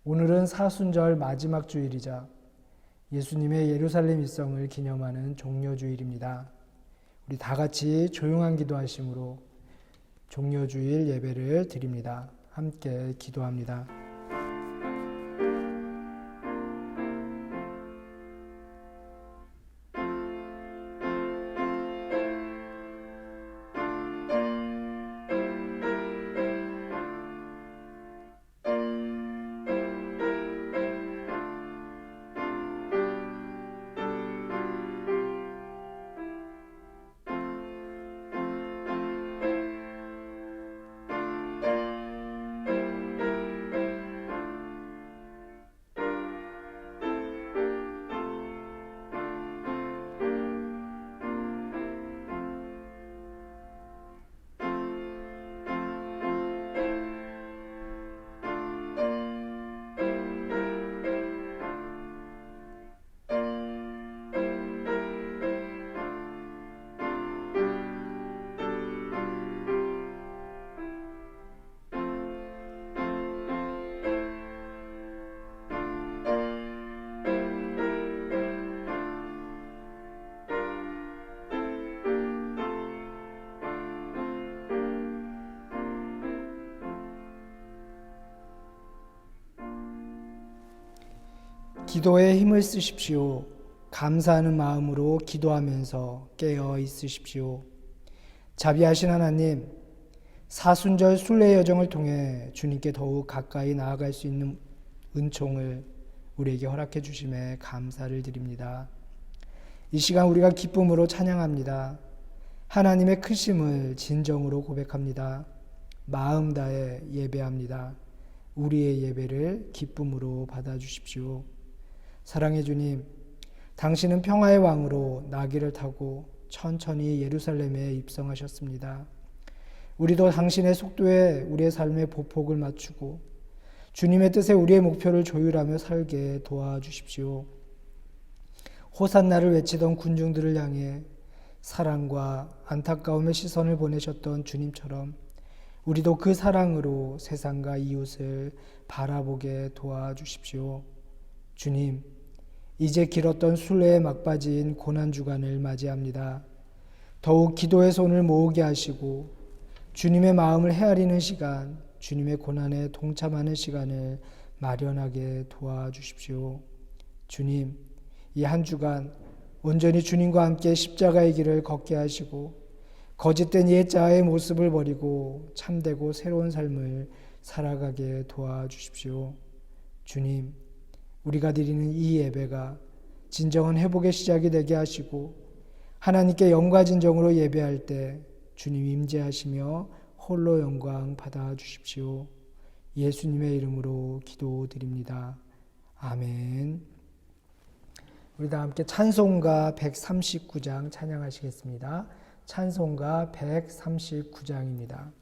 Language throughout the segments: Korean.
오늘은 사순절 마지막 주일이자 예수님의 예루살렘 입성을 기념하는 종려주일입니다. 우리 다 같이 조용한 기도하심으로 종려주일 예배를 드립니다. 함께 기도합니다. 기도에 힘을 쓰십시오. 감사하는 마음으로 기도하면서 깨어 있으십시오. 자비하신 하나님, 사순절 순례 여정을 통해 주님께 더욱 가까이 나아갈 수 있는 은총을 우리에게 허락해 주심에 감사를 드립니다. 이 시간 우리가 기쁨으로 찬양합니다. 하나님의 크심을 진정으로 고백합니다. 마음 다해 예배합니다. 우리의 예배를 기쁨으로 받아주십시오. 사랑의 주님, 당신은 평화의 왕으로 나귀를 타고 천천히 예루살렘에 입성하셨습니다. 우리도 당신의 속도에 우리의 삶의 보폭을 맞추고 주님의 뜻에 우리의 목표를 조율하며 살게 도와주십시오. 호산나를 외치던 군중들을 향해 사랑과 안타까움의 시선을 보내셨던 주님처럼 우리도 그 사랑으로 세상과 이웃을 바라보게 도와주십시오. 주님, 이제 길었던 순례의 막바지인 고난주간을 맞이합니다. 더욱 기도의 손을 모으게 하시고 주님의 마음을 헤아리는 시간, 주님의 고난에 동참하는 시간을 마련하게 도와주십시오. 주님, 이 한 주간 온전히 주님과 함께 십자가의 길을 걷게 하시고 거짓된 옛 자아의 모습을 버리고 참되고 새로운 삶을 살아가게 도와주십시오. 주님, 우리가 드리는 이 예배가 진정한 회복의 시작이 되게 하시고 하나님께 영과 진정으로 예배할 때 주님 임재하시며 홀로 영광 받아주십시오. 예수님의 이름으로 기도드립니다. 아멘. 우리 다 함께 찬송가 139장 찬양하시겠습니다. 찬송가 139장입니다.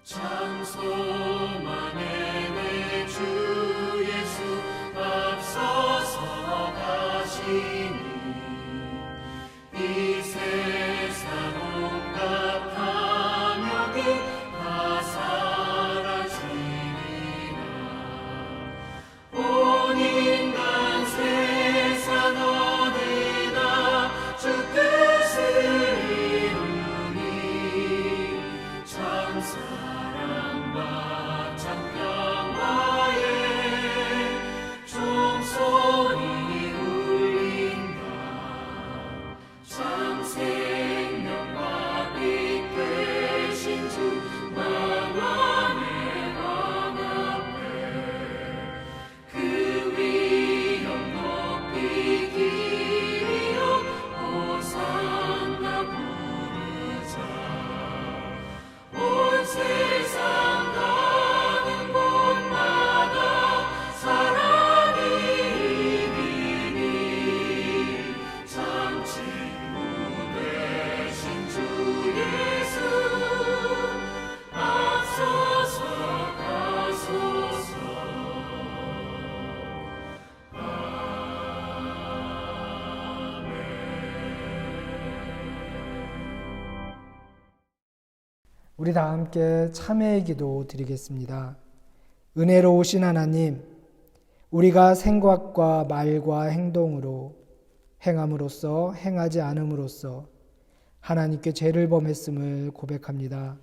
찬송하네 내 주 예수 앞서서 가시니 이 세상 온갖 탐욕이 다 사라지리라. 온 인간 세상 어디나 주 뜻을 이루니 참 사랑과 참 평화에 종소리 울린다. 참 생명과 빛 되신 주 만왕의 왕 앞에 그 위엄 높이 기리어 호산나 부르자. 온 세상 가는 곳마다 사랑이 이기니 참 친구 되신 주 예수 앞서서 가소서. 우리 다 함께 참회의 기도 드리겠습니다. 은혜로우신 하나님, 우리가 생각과 말과 행동으로 행함으로써 행하지 않음으로써 하나님께 죄를 범했음을 고백합니다.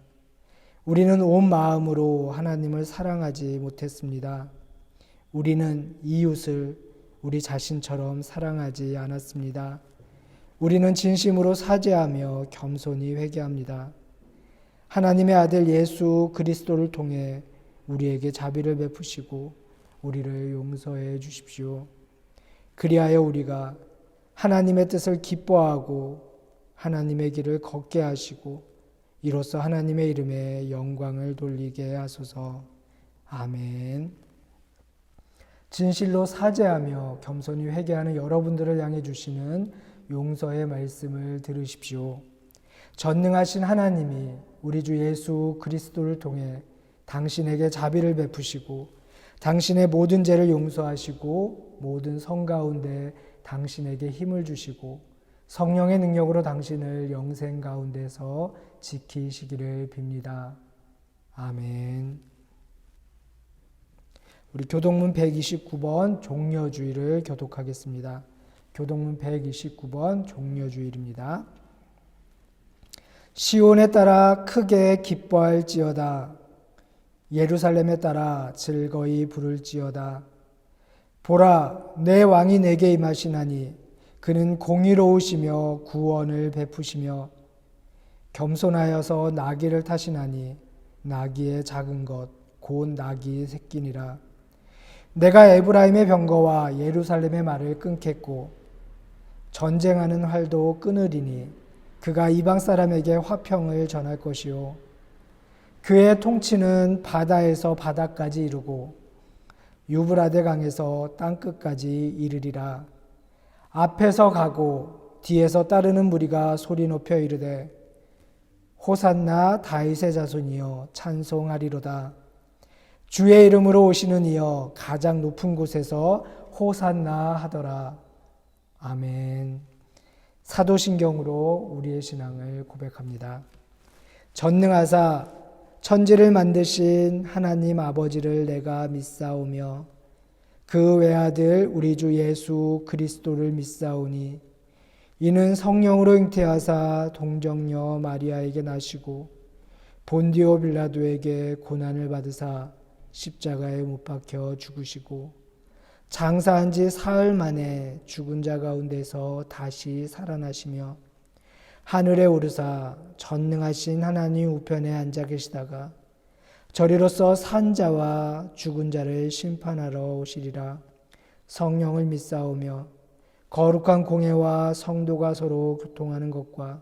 우리는 온 마음으로 하나님을 사랑하지 못했습니다. 우리는 이웃을 우리 자신처럼 사랑하지 않았습니다. 우리는 진심으로 사죄하며 겸손히 회개합니다. 하나님의 아들 예수 그리스도를 통해 우리에게 자비를 베푸시고 우리를 용서해 주십시오. 그리하여 우리가 하나님의 뜻을 기뻐하고 하나님의 길을 걷게 하시고 이로써 하나님의 이름에 영광을 돌리게 하소서. 아멘. 진실로 사죄하며 겸손히 회개하는 여러분들을 향해 주시는 용서의 말씀을 들으십시오. 전능하신 하나님이 우리 주 예수 그리스도를 통해 당신에게 자비를 베푸시고 당신의 모든 죄를 용서하시고 모든 성 가운데 당신에게 힘을 주시고 성령의 능력으로 당신을 영생 가운데서 지키시기를 빕니다. 아멘. 우리 교동문 129번 종려주일을 교독하겠습니다. 교동문 129번 종려주일입니다. 시온에 따라 크게 기뻐할지어다. 예루살렘에 따라 즐거이 부를지어다. 보라, 내 왕이 내게 임하시나니 그는 공의로우시며 구원을 베푸시며 겸손하여서 나귀를 타시나니 나귀의 작은 것 곧 나귀 새끼니라. 내가 에브라임의 병거와 예루살렘의 말을 끊겠고 전쟁하는 활도 끊으리니 그가 이방 사람에게 화평을 전할 것이요 그의 통치는 바다에서 바다까지 이르고 유브라데 강에서 땅끝까지 이르리라. 앞에서 가고 뒤에서 따르는 무리가 소리 높여 이르되 호산나 다윗의 자손이여 찬송하리로다. 주의 이름으로 오시는 이여 가장 높은 곳에서 호산나 하더라. 아멘. 사도신경으로 우리의 신앙을 고백합니다. 전능하사 천지를 만드신 하나님 아버지를 내가 믿사오며 그 외아들 우리 주 예수 그리스도를 믿사오니 이는 성령으로 잉태하사 동정녀 마리아에게 나시고 본디오 빌라도에게 고난을 받으사 십자가에 못 박혀 죽으시고 장사한 지 사흘 만에 죽은 자 가운데서 다시 살아나시며 하늘에 오르사 전능하신 하나님 우편에 앉아 계시다가 저리로서 산 자와 죽은 자를 심판하러 오시리라. 성령을 믿사오며 거룩한 공회와 성도가 서로 교통하는 것과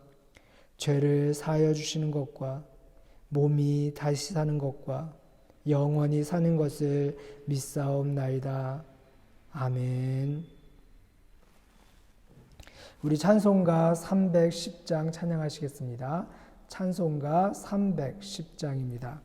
죄를 사하여 주시는 것과 몸이 다시 사는 것과 영원히 사는 것을 믿사옵나이다. 아멘. 우리 찬송가 310장 찬양하시겠습니다. 찬송가 310장입니다.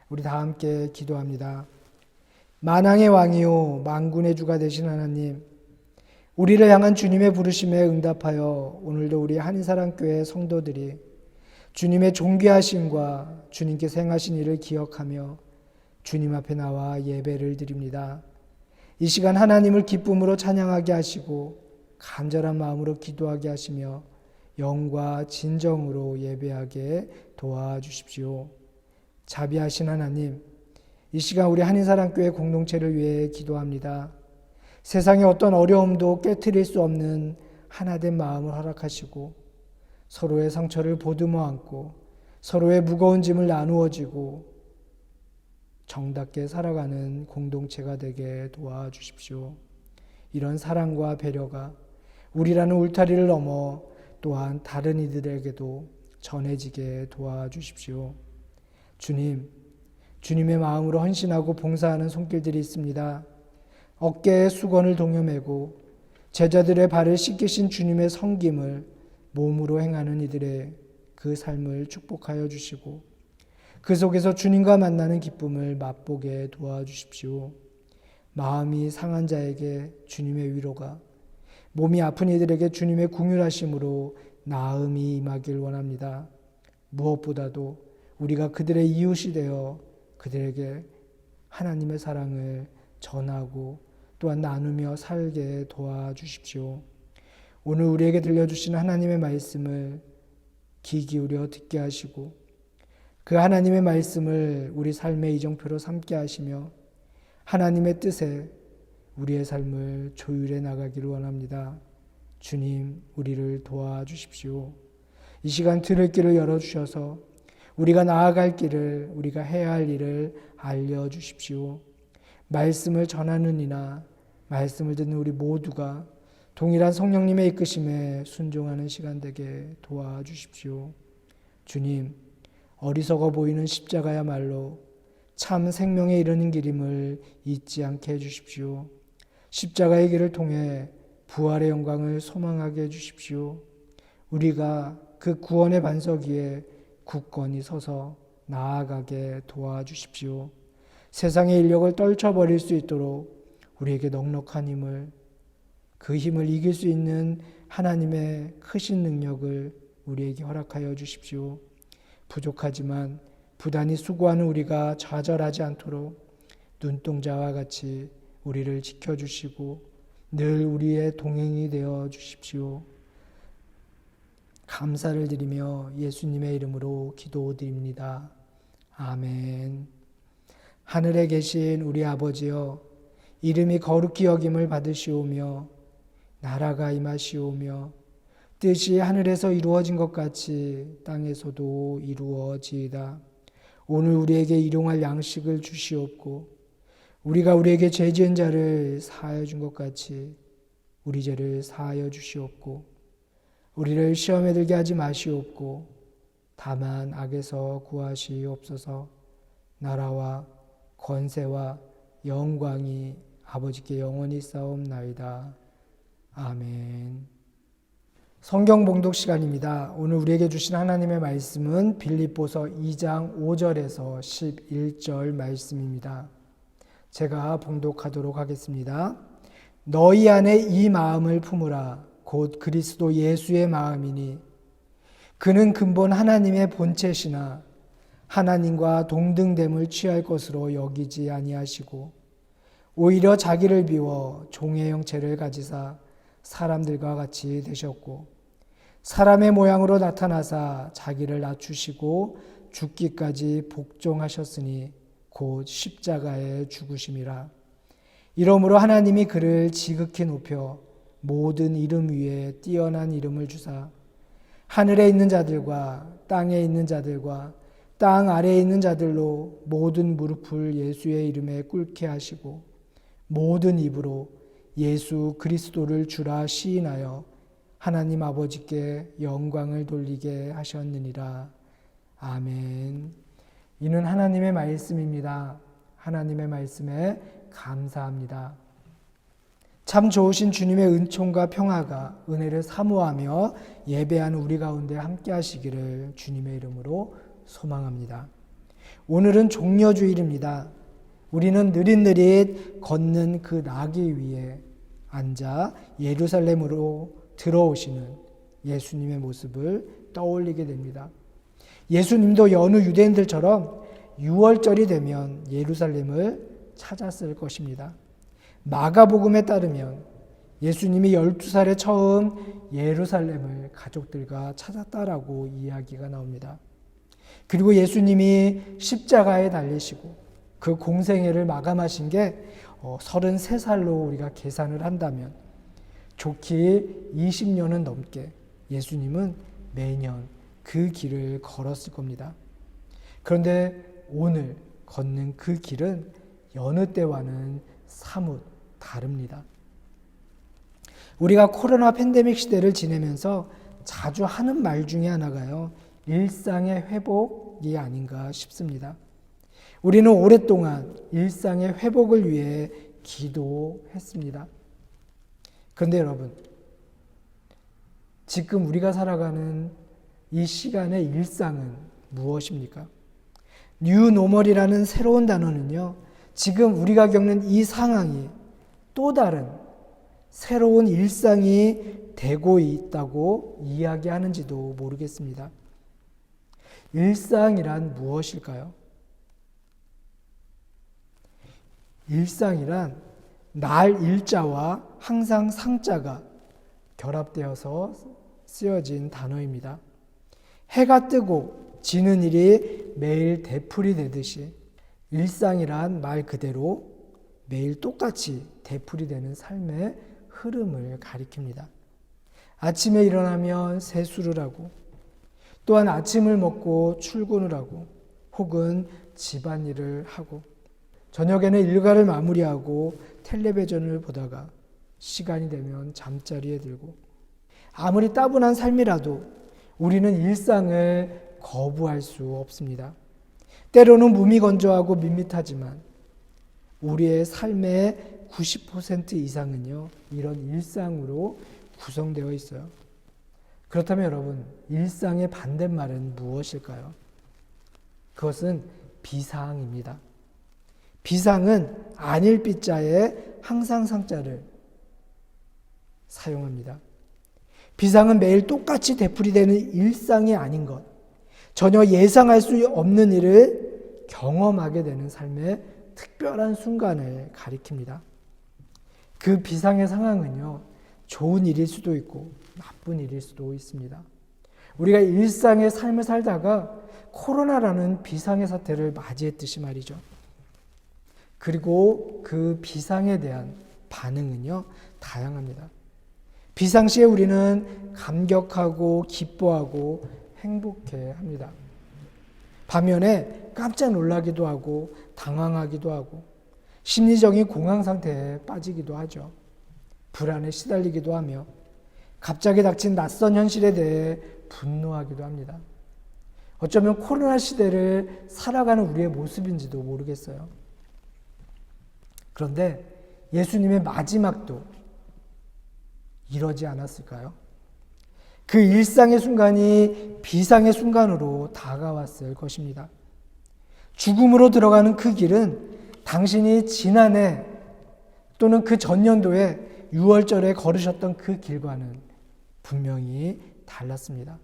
우리 다 함께 기도합니다. 만왕의 왕이요 만군의 주가 되신 하나님, 우리를 향한 주님의 부르심에 응답하여 오늘도 우리 한인사랑교회 성도들이 주님의 존귀하심과 주님께서 행하신 일을 기억하며 주님 앞에 나와 예배를 드립니다. 이 시간 하나님을 기쁨으로 찬양하게 하시고 간절한 마음으로 기도하게 하시며 영과 진정으로 예배하게 도와주십시오. 자비하신 하나님, 이 시간 우리 한인사랑교회 공동체를 위해 기도합니다. 세상의 어떤 어려움도 깨트릴 수 없는 하나된 마음을 허락하시고 서로의 상처를 보듬어 안고 서로의 무거운 짐을 나누어 지고 정답게 살아가는 공동체가 되게 도와주십시오. 이런 사랑과 배려가 우리라는 울타리를 넘어 또한 다른 이들에게도 전해지게 도와주십시오. 주님, 주님의 마음으로 헌신하고 봉사하는 손길들이 있습니다. 어깨에 수건을 동여매고 제자들의 발을 씻기신 주님의 섬김을 몸으로 행하는 이들의 그 삶을 축복하여 주시고 그 속에서 주님과 만나는 기쁨을 맛보게 도와주십시오. 마음이 상한 자에게 주님의 위로가, 몸이 아픈 이들에게 주님의 긍휼하심으로 나음이 임하길 원합니다. 무엇보다도 우리가 그들의 이웃이 되어 그들에게 하나님의 사랑을 전하고 또한 나누며 살게 도와주십시오. 오늘 우리에게 들려주신 하나님의 말씀을 귀 기울여 듣게 하시고 그 하나님의 말씀을 우리 삶의 이정표로 삼게 하시며 하나님의 뜻에 우리의 삶을 조율해 나가기를 원합니다. 주님, 우리를 도와주십시오. 이 시간 들을 길을 열어주셔서 우리가 나아갈 길을, 우리가 해야 할 일을 알려주십시오. 말씀을 전하는 이나 말씀을 듣는 우리 모두가 동일한 성령님의 이끄심에 순종하는 시간 되게 도와주십시오. 주님, 어리석어 보이는 십자가야말로 참 생명에 이르는 길임을 잊지 않게 해주십시오. 십자가의 길을 통해 부활의 영광을 소망하게 해주십시오. 우리가 그 구원의 반석 위에 굳건히 서서 나아가게 도와주십시오. 세상의 인력을 떨쳐버릴 수 있도록 우리에게 넉넉한 힘을, 그 힘을 이길 수 있는 하나님의 크신 능력을 우리에게 허락하여 주십시오. 부족하지만 부단히 수고하는 우리가 좌절하지 않도록 눈동자와 같이 우리를 지켜주시고 늘 우리의 동행이 되어 주십시오. 감사를 드리며 예수님의 이름으로 기도드립니다. 아멘. 하늘에 계신 우리 아버지여, 이름이 거룩히 여김을 받으시오며 나라가 임하시오며 뜻이 하늘에서 이루어진 것 같이 땅에서도 이루어지이다. 오늘 우리에게 일용할 양식을 주시옵고 우리가 우리에게 죄 지은 자를 사하여 준 것 같이 우리 죄를 사하여 주시옵고 우리를 시험에 들게 하지 마시옵고 다만 악에서 구하시옵소서. 나라와 권세와 영광이 아버지께 영원히 싸움나이다. 아멘. 성경 봉독 시간입니다. 오늘 우리에게 주신 하나님의 말씀은 빌립보서 2장 5절에서 11절 말씀입니다. 제가 봉독하도록 하겠습니다. 너희 안에 이 마음을 품으라. 곧 그리스도 예수의 마음이니 그는 근본 하나님의 본체시나 하나님과 동등됨을 취할 것으로 여기지 아니하시고 오히려 자기를 비워 종의 형체를 가지사 사람들과 같이 되셨고 사람의 모양으로 나타나사 자기를 낮추시고 죽기까지 복종하셨으니 곧 십자가에 죽으심이라. 이러므로 하나님이 그를 지극히 높여 모든 이름 위에 뛰어난 이름을 주사 하늘에 있는 자들과 땅에 있는 자들과 땅 아래에 있는 자들로 모든 무릎을 예수의 이름에 꿇게 하시고 모든 입으로 예수 그리스도를 주라 시인하여 하나님 아버지께 영광을 돌리게 하셨느니라. 아멘. 이는 하나님의 말씀입니다. 하나님의 말씀에 감사합니다. 참 좋으신 주님의 은총과 평화가 은혜를 사모하며 예배하는 우리 가운데 함께 하시기를 주님의 이름으로 소망합니다. 오늘은 종려주일입니다. 우리는 느릿느릿 걷는 그 나귀 위에 앉아 예루살렘으로 들어오시는 예수님의 모습을 떠올리게 됩니다. 예수님도 여느 유대인들처럼 6월절이 되면 예루살렘을 찾았을 것입니다. 마가복음에 따르면 예수님이 12살에 처음 예루살렘을 가족들과 찾았다라고 이야기가 나옵니다. 그리고 예수님이 십자가에 달리시고 그 공생애를 마감하신 게 33살로 우리가 계산을 한다면 좋게 20년은 넘게 예수님은 매년 그 길을 걸었을 겁니다. 그런데 오늘 걷는 그 길은 여느 때와는 사뭇 다릅니다. 우리가 코로나 팬데믹 시대를 지내면서 자주 하는 말 중에 하나가요, 일상의 회복이 아닌가 싶습니다. 우리는 오랫동안 일상의 회복을 위해 기도했습니다. 그런데 여러분, 지금 우리가 살아가는 이 시간의 일상은 무엇입니까? 뉴노멀이라는 새로운 단어는요, 지금 우리가 겪는 이 상황이 또 다른 새로운 일상이 되고 있다고 이야기하는지도 모르겠습니다. 일상이란 무엇일까요? 일상이란 날 일자와 항상 상자가 결합되어서 쓰여진 단어입니다. 해가 뜨고 지는 일이 매일 되풀이 되듯이 일상이란 말 그대로 매일 똑같이 되풀이 되는 삶의 흐름을 가리킵니다. 아침에 일어나면 세수를 하고, 또한 아침을 먹고 출근을 하고, 혹은 집안일을 하고, 저녁에는 일과를 마무리하고 텔레비전을 보다가 시간이 되면 잠자리에 들고, 아무리 따분한 삶이라도 우리는 일상을 거부할 수 없습니다. 때로는 무미건조하고 밋밋하지만 우리의 삶의 90% 이상은요, 이런 일상으로 구성되어 있어요. 그렇다면 여러분, 일상의 반대말은 무엇일까요? 그것은 비상입니다. 비상은 아닐 빗자에 항상 상자를 사용합니다. 비상은 매일 똑같이 되풀이되는 일상이 아닌 것, 전혀 예상할 수 없는 일을 경험하게 되는 삶의 특별한 순간을 가리킵니다. 그 비상의 상황은요, 좋은 일일 수도 있고 나쁜 일일 수도 있습니다. 우리가 일상의 삶을 살다가 코로나라는 비상의 사태를 맞이했듯이 말이죠. 그리고 그 비상에 대한 반응은요, 다양합니다. 비상시에 우리는 감격하고 기뻐하고 행복해 합니다. 반면에 깜짝 놀라기도 하고 당황하기도 하고 심리적인 공황 상태에 빠지기도 하죠. 불안에 시달리기도 하며 갑자기 닥친 낯선 현실에 대해 분노하기도 합니다. 어쩌면 코로나 시대를 살아가는 우리의 모습인지도 모르겠어요. 그런데 예수님의 마지막도 이러지 않았을까요? 그 일상의 순간이 비상의 순간으로 다가왔을 것입니다. 죽음으로 들어가는 그 길은 당신이 지난해 또는 그 전년도에 6월절에 걸으셨던 그 길과는 분명히 달랐습니다.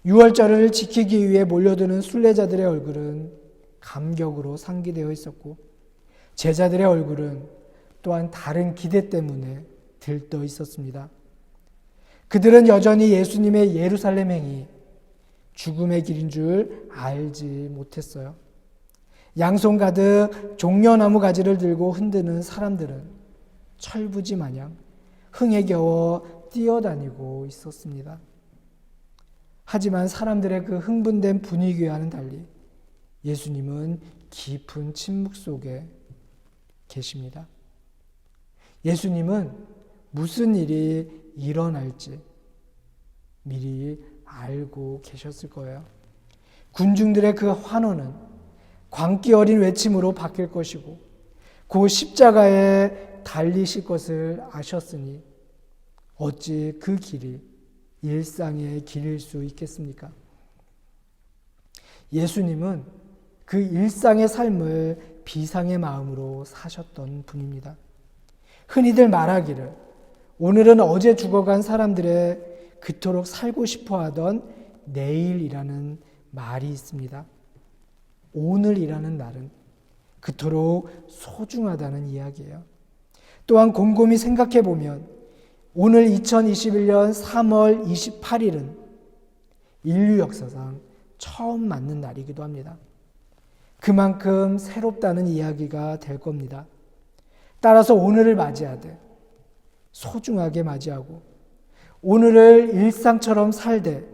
6월절을 지키기 위해 몰려드는 순례자들의 얼굴은 감격으로 상기되어 있었고, 제자들의 얼굴은 또한 다른 기대 때문에 들떠 있었습니다. 그들은 여전히 예수님의 예루살렘 행이 죽음의 길인 줄 알지 못했어요. 양손 가득 종려나무 가지를 들고 흔드는 사람들은 철부지 마냥 흥에 겨워 뛰어다니고 있었습니다. 하지만 사람들의 그 흥분된 분위기와는 달리 예수님은 깊은 침묵 속에 계십니다. 예수님은 무슨 일이 일어날지 미리 알고 계셨을 거예요. 군중들의 그 환호는 광기 어린 외침으로 바뀔 것이고, 그 십자가에 달리실 것을 아셨으니 어찌 그 길이 일상의 길일 수 있겠습니까? 예수님은 그 일상의 삶을 비상의 마음으로 사셨던 분입니다. 흔히들 말하기를 오늘은 어제 죽어간 사람들의 그토록 살고 싶어하던 내일이라는 말이 있습니다. 오늘이라는 날은 그토록 소중하다는 이야기예요. 또한 곰곰이 생각해 보면 오늘 2021년 3월 28일은 인류 역사상 처음 맞는 날이기도 합니다. 그만큼 새롭다는 이야기가 될 겁니다. 따라서 오늘을 맞이하되 소중하게 맞이하고 오늘을 일상처럼 살되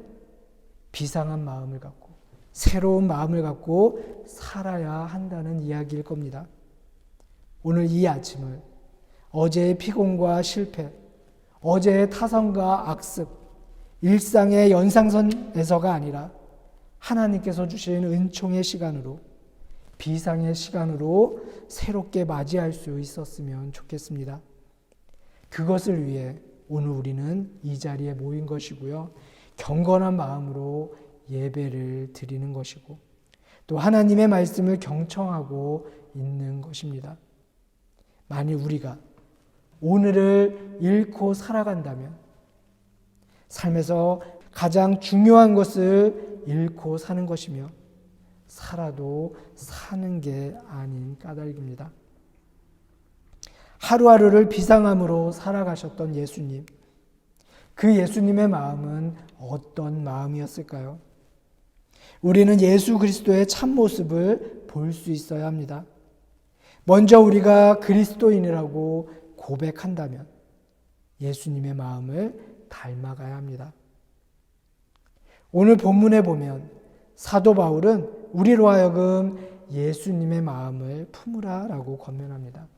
비상한 마음을 갖고 새로운 마음을 갖고 살아야 한다는 이야기일 겁니다. 오늘 이 아침을 어제의 피곤과 실패, 어제의 타성과 악습, 일상의 연상선에서가 아니라 하나님께서 주신 은총의 시간으로, 비상의 시간으로 새롭게 맞이할 수 있었으면 좋겠습니다. 그것을 위해 오늘 우리는 이 자리에 모인 것이고요. 경건한 마음으로 예배를 드리는 것이고 또 하나님의 말씀을 경청하고 있는 것입니다. 만일 우리가 오늘을 잃고 살아간다면 삶에서 가장 중요한 것을 잃고 사는 것이며 살아도 사는 게 아닌 까닭입니다. 하루하루를 비상함으로 살아가셨던 예수님. 그 예수님의 마음은 어떤 마음이었을까요? 우리는 예수 그리스도의 참모습을 볼 수 있어야 합니다. 먼저 우리가 그리스도인이라고 고백한다면 예수님의 마음을 닮아가야 합니다. 오늘 본문에 보면 사도 바울은 우리로 하여금 예수님의 마음을 품으라 라고 권면합니다.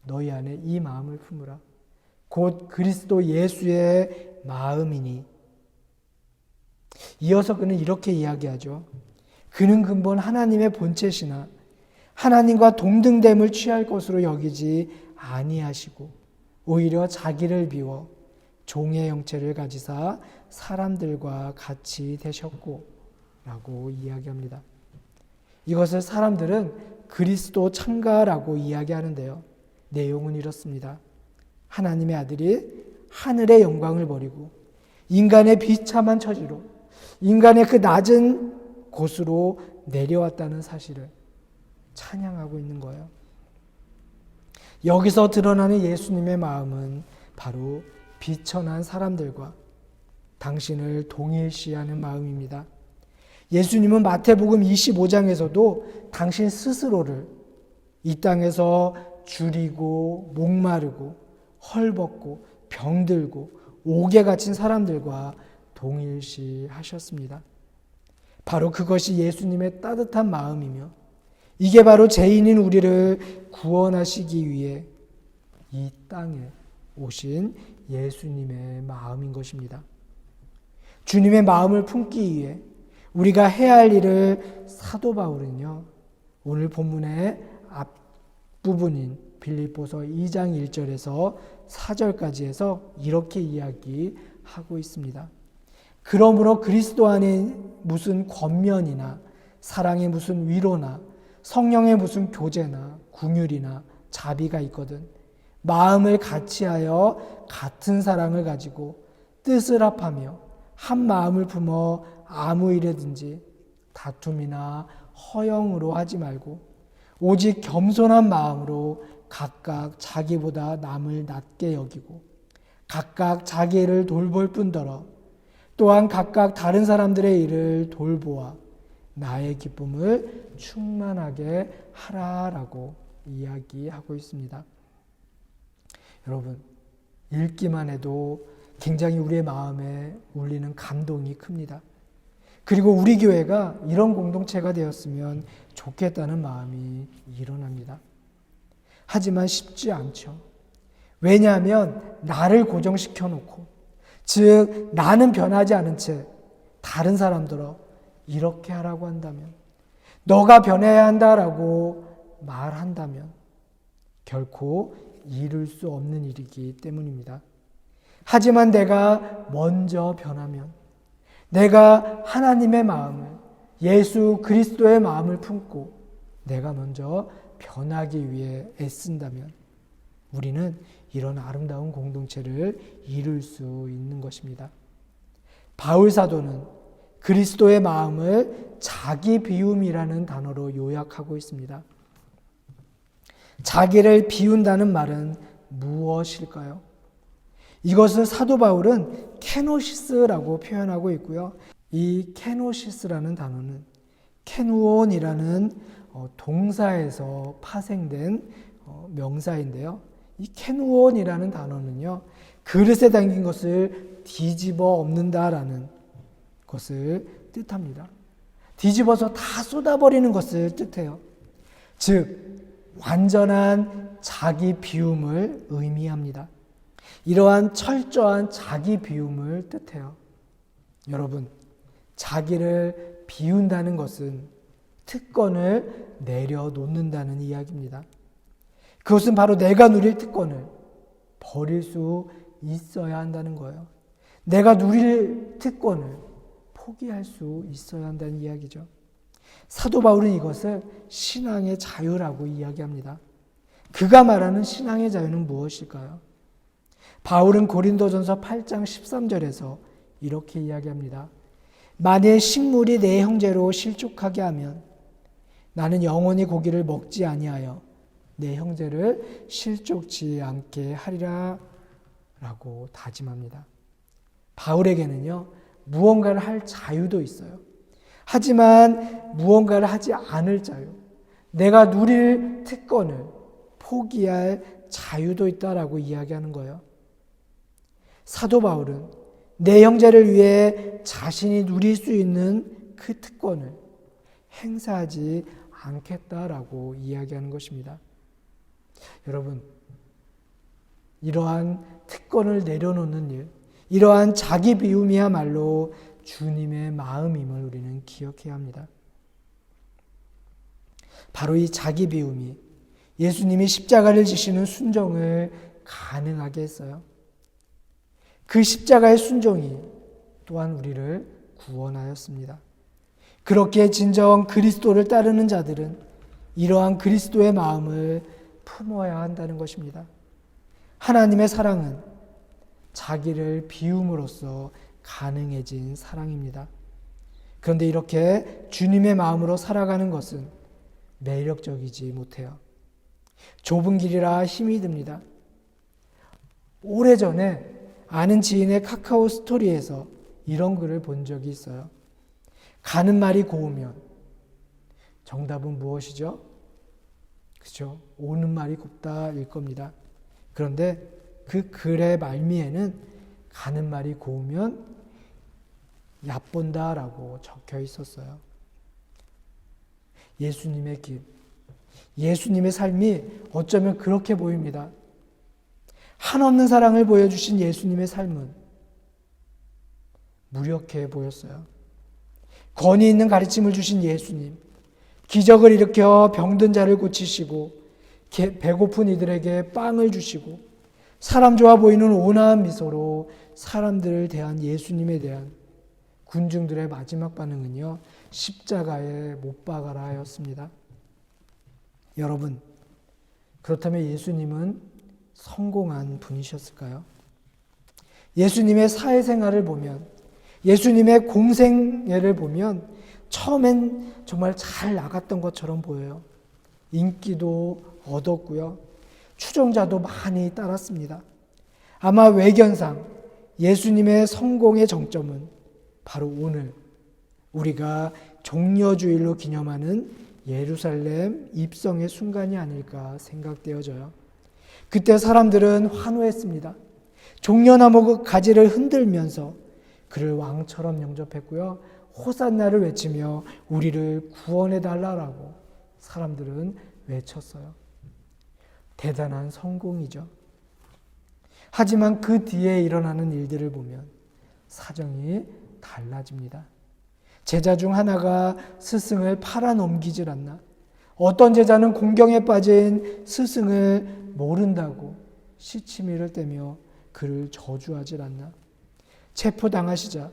너희 안에 이 마음을 품으라. 곧 그리스도 예수의 마음이니. 이어서 그는 이렇게 이야기하죠. 그는 근본 하나님의 본체시나 하나님과 동등됨을 취할 것으로 여기지 아니하시고 오히려 자기를 비워 종의 형체를 가지사 사람들과 같이 되셨고 라고 이야기합니다. 이것을 사람들은 그리스도 참가라고 이야기하는데요. 내용은 이렇습니다. 하나님의 아들이 하늘의 영광을 버리고 인간의 비참한 처지로 인간의 그 낮은 곳으로 내려왔다는 사실을 찬양하고 있는 거예요. 여기서 드러나는 예수님의 마음은 바로 비천한 사람들과 당신을 동일시하는 마음입니다. 예수님은 마태복음 25장에서도 당신 스스로를 이 땅에서 줄이고 목마르고 헐벗고 병들고 옥에 갇힌 사람들과 동일시하셨습니다. 바로 그것이 예수님의 따뜻한 마음이며 이게 바로 죄인인 우리를 구원하시기 위해 이 땅에 오신 예수님의 마음인 것입니다. 주님의 마음을 품기 위해 우리가 해야 할 일을 사도 바울은요, 오늘 본문의 앞부분인 빌립보서 2장 1절에서 4절까지 해서 이렇게 이야기하고 있습니다. 그러므로 그리스도 안에 무슨 권면이나 사랑의 무슨 위로나 성령의 무슨 교제나 긍휼이나 자비가 있거든 마음을 같이하여 같은 사랑을 가지고 뜻을 합하며 한 마음을 품어 아무 일에든지 다툼이나 허영으로 하지 말고 오직 겸손한 마음으로 각각 자기보다 남을 낮게 여기고 각각 자기 일을 돌볼 뿐더러 또한 각각 다른 사람들의 일을 돌보아 나의 기쁨을 충만하게 하라라고 이야기하고 있습니다. 여러분, 읽기만 해도 굉장히 우리의 마음에 울리는 감동이 큽니다. 그리고 우리 교회가 이런 공동체가 되었으면 좋겠다는 마음이 일어납니다. 하지만 쉽지 않죠. 왜냐하면 나를 고정시켜 놓고 즉 나는 변하지 않은 채 다른 사람들어 이렇게 하라고 한다면 너가 변해야 한다라고 말한다면 결코 이룰 수 없는 일이기 때문입니다. 하지만 내가 먼저 변하면 내가 하나님의 마음을 예수 그리스도의 마음을 품고 내가 먼저 변하기 위해 애쓴다면 우리는 이런 아름다운 공동체를 이룰 수 있는 것입니다. 바울 사도는 그리스도의 마음을 자기 비움이라는 단어로 요약하고 있습니다. 자기를 비운다는 말은 무엇일까요? 이것을 사도 바울은 케노시스라고 표현하고 있고요. 이 케노시스라는 단어는 케누온이라는 동사에서 파생된 명사인데요. 이 케누온이라는 단어는요, 그릇에 담긴 것을 뒤집어 엎는다라는 것을 뜻합니다. 뒤집어서 다 쏟아버리는 것을 뜻해요. 즉, 완전한 자기 비움을 의미합니다. 이러한 철저한 자기 비움을 뜻해요. 여러분, 자기를 비운다는 것은 특권을 내려놓는다는 이야기입니다. 그것은 바로 내가 누릴 특권을 버릴 수 있어야 한다는 거예요. 내가 누릴 특권을 포기할 수 있어야 한다는 이야기죠. 사도 바울은 이것을 신앙의 자유라고 이야기합니다. 그가 말하는 신앙의 자유는 무엇일까요? 바울은 고린도전서 8장 13절에서 이렇게 이야기합니다. 만일 식물이 내 형제로 실족하게 하면 나는 영원히 고기를 먹지 아니하여 내 형제를 실족치 않게 하리라 라고 다짐합니다. 바울에게는요, 무언가를 할 자유도 있어요. 하지만 무언가를 하지 않을 자유, 내가 누릴 특권을 포기할 자유도 있다라고 이야기하는 거예요. 사도 바울은 내 형제를 위해 자신이 누릴 수 있는 그 특권을 행사하지 않겠다라고 이야기하는 것입니다. 여러분, 이러한 특권을 내려놓는 일, 이러한 자기 비움이야말로 주님의 마음임을 우리는 기억해야 합니다. 바로 이 자기 비움이 예수님이 십자가를 지시는 순종을 가능하게 했어요. 그 십자가의 순종이 또한 우리를 구원하였습니다. 그렇게 진정 그리스도를 따르는 자들은 이러한 그리스도의 마음을 품어야 한다는 것입니다. 하나님의 사랑은 자기를 비움으로써 가능해진 사랑입니다. 그런데 이렇게 주님의 마음으로 살아가는 것은 매력적이지 못해요. 좁은 길이라 힘이 듭니다. 오래전에 아는 지인의 카카오 스토리에서 이런 글을 본 적이 있어요. 가는 말이 고우면 정답은 무엇이죠? 그렇죠? 오는 말이 곱다일 겁니다. 그런데 그 글의 말미에는 가는 말이 고우면 얕본다라고 적혀 있었어요. 예수님의 길, 예수님의 삶이 어쩌면 그렇게 보입니다. 한없는 사랑을 보여주신 예수님의 삶은 무력해 보였어요. 권위 있는 가르침을 주신 예수님, 기적을 일으켜 병든 자를 고치시고 배고픈 이들에게 빵을 주시고 사람 좋아 보이는 온화한 미소로 사람들을 대한 예수님에 대한 군중들의 마지막 반응은요, 십자가에 못 박아라였습니다. 여러분, 그렇다면 예수님은 성공한 분이셨을까요? 예수님의 사회생활을 보면, 예수님의 공생애를 보면 처음엔 정말 잘 나갔던 것처럼 보여요. 인기도 얻었고요. 추종자도 많이 따랐습니다. 아마 외견상 예수님의 성공의 정점은 바로 오늘 우리가 종려주일로 기념하는 예루살렘 입성의 순간이 아닐까 생각되어져요. 그때 사람들은 환호했습니다. 종려나무 가지를 흔들면서 그를 왕처럼 영접했고요. 호산나를 외치며 우리를 구원해달라고 사람들은 외쳤어요. 대단한 성공이죠. 하지만 그 뒤에 일어나는 일들을 보면 사정이 달라집니다. 제자 중 하나가 스승을 팔아넘기질 않나? 어떤 제자는 공경에 빠진 스승을 모른다고 시치미를 떼며 그를 저주하질 않나? 체포당하시자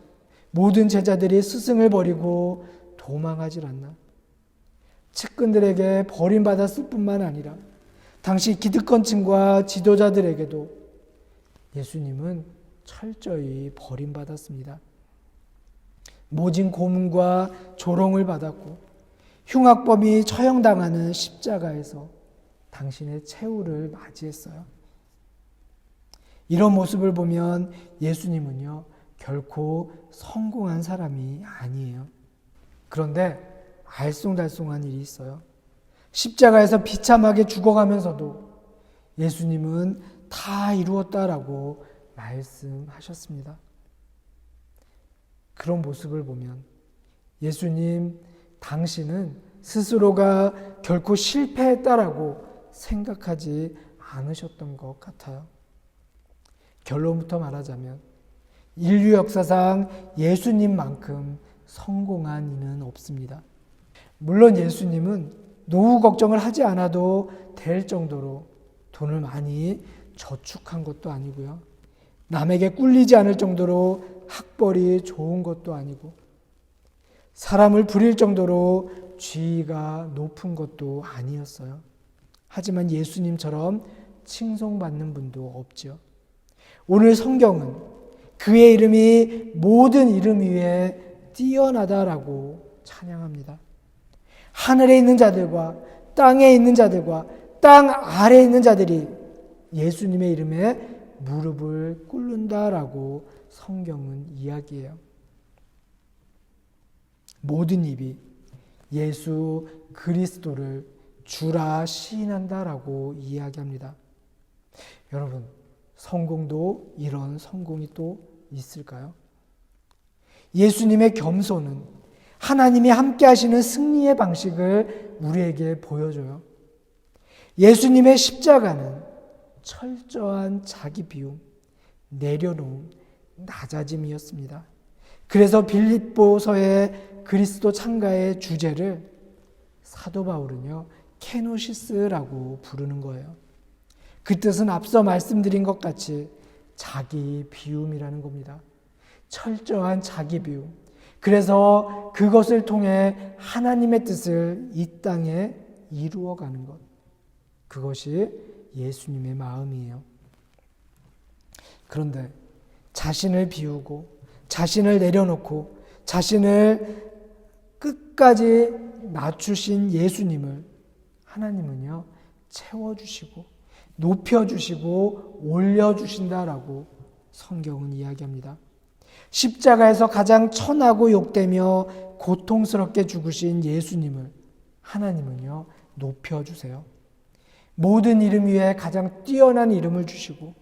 모든 제자들이 스승을 버리고 도망하질 않나? 측근들에게 버림받았을 뿐만 아니라 당시 기득권층과 지도자들에게도 예수님은 철저히 버림받았습니다. 모진 고문과 조롱을 받았고 흉악범이 처형당하는 십자가에서 당신의 최후를 맞이했어요. 이런 모습을 보면 예수님은요, 결코 성공한 사람이 아니에요. 그런데 알쏭달쏭한 일이 있어요. 십자가에서 비참하게 죽어가면서도 예수님은 다 이루었다라고 말씀하셨습니다. 그런 모습을 보면 예수님 당신은 스스로가 결코 실패했다라고 생각하지 않으셨던 것 같아요. 결론부터 말하자면 인류 역사상 예수님만큼 성공한 이는 없습니다. 물론 예수님은 노후 걱정을 하지 않아도 될 정도로 돈을 많이 저축한 것도 아니고요. 남에게 꿀리지 않을 정도로 학벌이 좋은 것도 아니고 사람을 부릴 정도로 지위가 높은 것도 아니었어요. 하지만 예수님처럼 칭송받는 분도 없죠. 오늘 성경은 그의 이름이 모든 이름 위에 뛰어나다라고 찬양합니다. 하늘에 있는 자들과 땅에 있는 자들과 땅 아래에 있는 자들이 예수님의 이름에 무릎을 꿇는다라고 성경은 이야기해요. 모든 입이 예수 그리스도를 주라 시인한다라고 이야기합니다. 여러분, 성공도 이런 성공이 또 있을까요? 예수님의 겸손은 하나님이 함께 하시는 승리의 방식을 우리에게 보여줘요. 예수님의 십자가는 철저한 자기 비움, 내려놓음, 낮아짐이었습니다. 그래서 빌립보서의 그리스도 창가의 주제를 사도 바울은요, 케노시스라고 부르는 거예요. 그 뜻은 앞서 말씀드린 것 같이 자기 비움이라는 겁니다. 철저한 자기 비움. 그래서 그것을 통해 하나님의 뜻을 이 땅에 이루어가는 것. 그것이 예수님의 마음이에요. 그런데 자신을 비우고 자신을 내려놓고 자신을 끝까지 낮추신 예수님을 하나님은요, 채워주시고 높여주시고 올려주신다라고 성경은 이야기합니다. 십자가에서 가장 천하고 욕되며 고통스럽게 죽으신 예수님을 하나님은요, 높여주세요. 모든 이름 위에 가장 뛰어난 이름을 주시고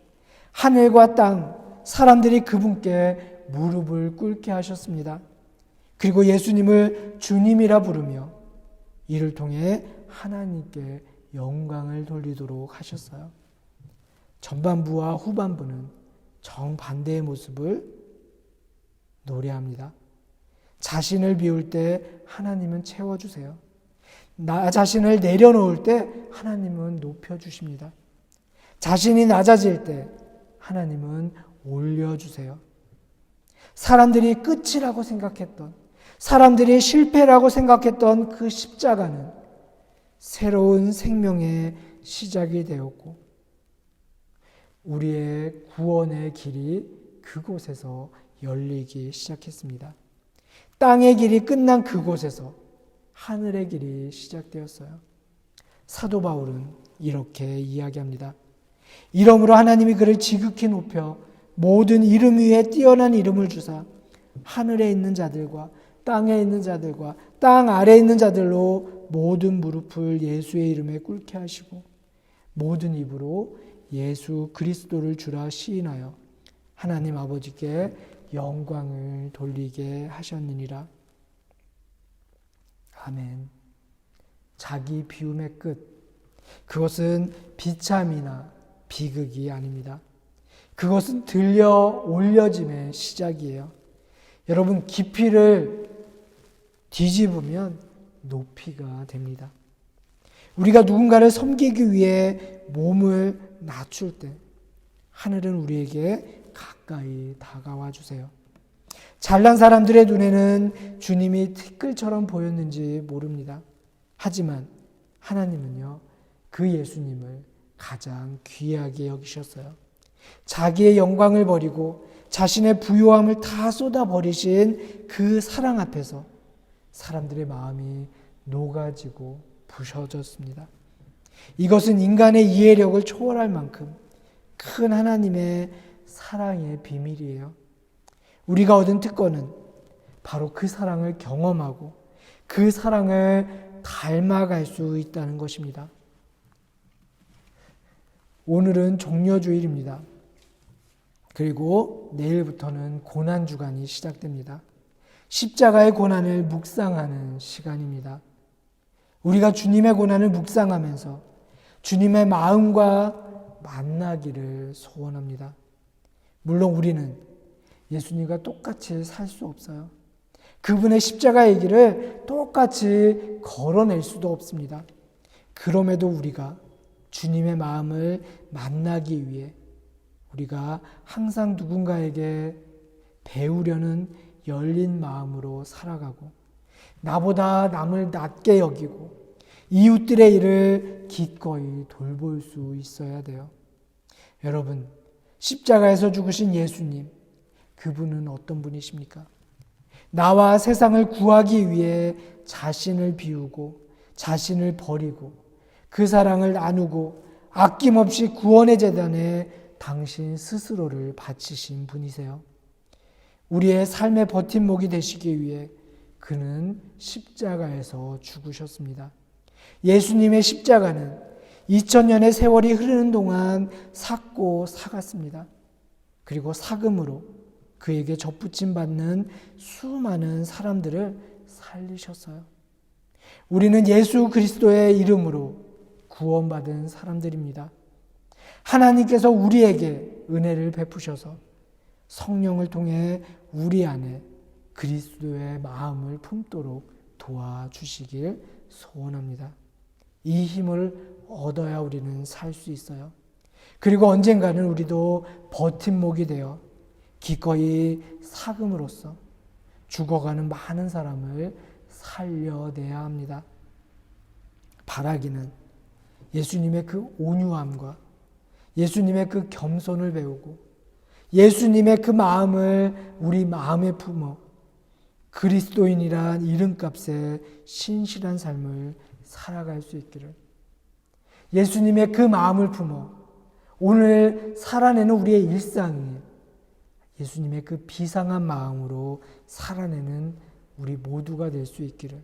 하늘과 땅, 사람들이 그분께 무릎을 꿇게 하셨습니다. 그리고 예수님을 주님이라 부르며 이를 통해 하나님께 영광을 돌리도록 하셨어요. 전반부와 후반부는 정반대의 모습을 노래합니다. 자신을 비울 때 하나님은 채워주세요. 나 자신을 내려놓을 때 하나님은 높여주십니다. 자신이 낮아질 때 하나님은 올려주세요. 사람들이 끝이라고 생각했던, 사람들이 실패라고 생각했던 그 십자가는 새로운 생명의 시작이 되었고 우리의 구원의 길이 그곳에서 열리기 시작했습니다. 땅의 길이 끝난 그곳에서 하늘의 길이 시작되었어요. 사도 바울은 이렇게 이야기합니다. 이러므로 하나님이 그를 지극히 높여 모든 이름 위에 뛰어난 이름을 주사 하늘에 있는 자들과 땅에 있는 자들과 땅 아래에 있는 자들로 모든 무릎을 예수의 이름에 꿇게 하시고 모든 입으로 예수 그리스도를 주라 시인하여 하나님 아버지께 영광을 돌리게 하셨느니라. 아멘. 자기 비움의 끝. 그것은 비참이나 비극이 아닙니다. 그것은 들려 올려짐의 시작이에요. 여러분, 깊이를 뒤집으면 높이가 됩니다. 우리가 누군가를 섬기기 위해 몸을 낮출 때 하늘은 우리에게 가까이 다가와 주세요. 잘난 사람들의 눈에는 주님이 티끌처럼 보였는지 모릅니다. 하지만 하나님은요, 그 예수님을 가장 귀하게 여기셨어요. 자기의 영광을 버리고 자신의 부요함을 다 쏟아버리신 그 사랑 앞에서 사람들의 마음이 녹아지고 부셔졌습니다. 이것은 인간의 이해력을 초월할 만큼 큰 하나님의 사랑의 비밀이에요. 우리가 얻은 특권은 바로 그 사랑을 경험하고 그 사랑을 닮아갈 수 있다는 것입니다. 오늘은 종려주일입니다. 그리고 내일부터는 고난주간이 시작됩니다. 십자가의 고난을 묵상하는 시간입니다. 우리가 주님의 고난을 묵상하면서 주님의 마음과 만나기를 소원합니다. 물론 우리는 예수님과 똑같이 살 수 없어요. 그분의 십자가의 길을 똑같이 걸어낼 수도 없습니다. 그럼에도 우리가 주님의 마음을 만나기 위해 우리가 항상 누군가에게 배우려는 열린 마음으로 살아가고 나보다 남을 낮게 여기고 이웃들의 일을 기꺼이 돌볼 수 있어야 돼요. 여러분, 십자가에서 죽으신 예수님, 그분은 어떤 분이십니까? 나와 세상을 구하기 위해 자신을 비우고 자신을 버리고 그 사랑을 나누고 아낌없이 구원의 재단에 당신 스스로를 바치신 분이세요. 우리의 삶의 버팀목이 되시기 위해 그는 십자가에서 죽으셨습니다. 예수님의 십자가는 2000년의 세월이 흐르는 동안 삭고 사갔습니다. 그리고 사금으로 그에게 접붙임 받는 수많은 사람들을 살리셨어요. 우리는 예수 그리스도의 이름으로 구원받은 사람들입니다. 하나님께서 우리에게 은혜를 베푸셔서 성령을 통해 우리 안에 그리스도의 마음을 품도록 도와주시길 소원합니다. 이 힘을 얻어야 우리는 살 수 있어요. 그리고 언젠가는 우리도 버팀목이 되어 기꺼이 사금으로써 죽어가는 많은 사람을 살려내야 합니다. 바라기는 예수님의 그 온유함과 예수님의 그 겸손을 배우고 예수님의 그 마음을 우리 마음에 품어 그리스도인이란 이름값에 신실한 삶을 살아갈 수 있기를, 예수님의 그 마음을 품어 오늘 살아내는 우리의 일상이 예수님의 그 비상한 마음으로 살아내는 우리 모두가 될 수 있기를,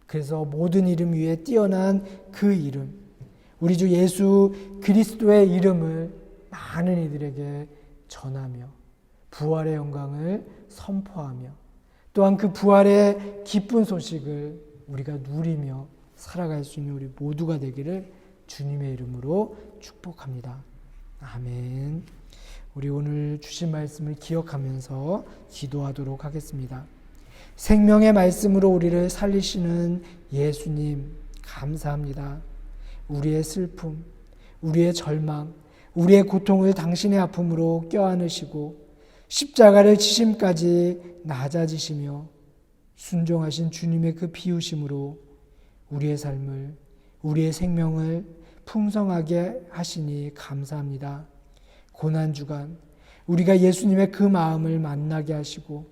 그래서 모든 이름 위에 뛰어난 그 이름, 우리 주 예수 그리스도의 이름을 많은 이들에게 전하며 부활의 영광을 선포하며 또한 그 부활의 기쁜 소식을 우리가 누리며 살아갈 수 있는 우리 모두가 되기를 주님의 이름으로 축복합니다. 아멘. 우리 오늘 주신 말씀을 기억하면서 기도하도록 하겠습니다. 생명의 말씀으로 우리를 살리시는 예수님, 감사합니다. 우리의 슬픔, 우리의 절망, 우리의 고통을 당신의 아픔으로 껴안으시고 십자가를 지심까지 낮아지시며 순종하신 주님의 그 비우심으로 우리의 삶을, 우리의 생명을 풍성하게 하시니 감사합니다. 고난주간 우리가 예수님의 그 마음을 만나게 하시고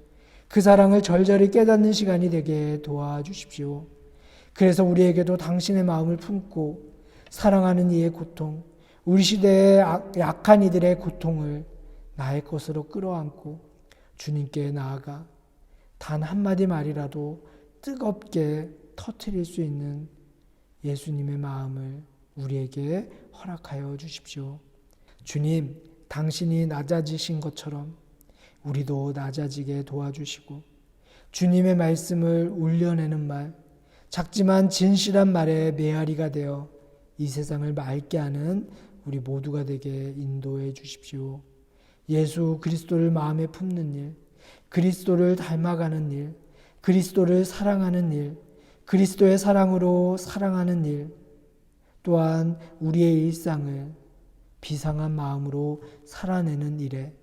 그 사랑을 절절히 깨닫는 시간이 되게 도와주십시오. 그래서 우리에게도 당신의 마음을 품고 사랑하는 이의 고통, 우리 시대의 약한 이들의 고통을 나의 것으로 끌어안고 주님께 나아가 단 한마디 말이라도 뜨겁게 터뜨릴 수 있는 예수님의 마음을 우리에게 허락하여 주십시오. 주님, 당신이 낮아지신 것처럼 우리도 낮아지게 도와주시고 주님의 말씀을 울려내는 말, 작지만 진실한 말의 메아리가 되어 이 세상을 맑게 하는 우리 모두가 되게 인도해 주십시오. 예수 그리스도를 마음에 품는 일, 그리스도를 닮아가는 일, 그리스도를 사랑하는 일, 그리스도의 사랑으로 사랑하는 일, 또한 우리의 일상을 비상한 마음으로 살아내는 일에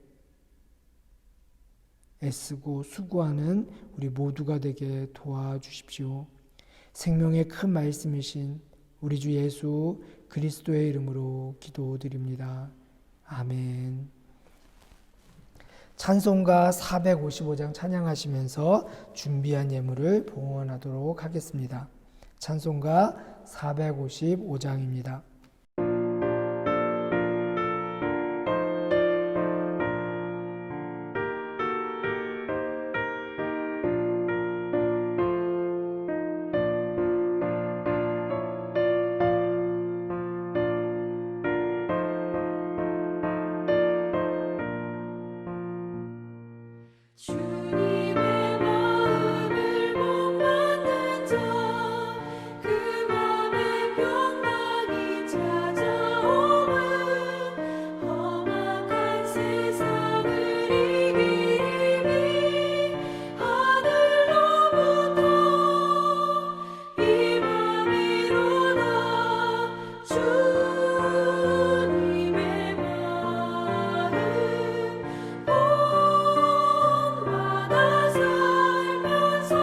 애쓰고 수고하는 우리 모두가 되게 도와주십시오. 생명의 큰 말씀이신 우리 주 예수 그리스도의 이름으로 기도드립니다. 아멘. 찬송가 455장 찬양하시면서 준비한 예물을 봉헌하도록 하겠습니다. 찬송가 455장입니다. 주님의 마음을 못 받는 자, 그 맘에 평강이 찾아오면 험악한 세상을 이기리니 하늘로부터 임함이로다. 주님의 마음 본받아 살면서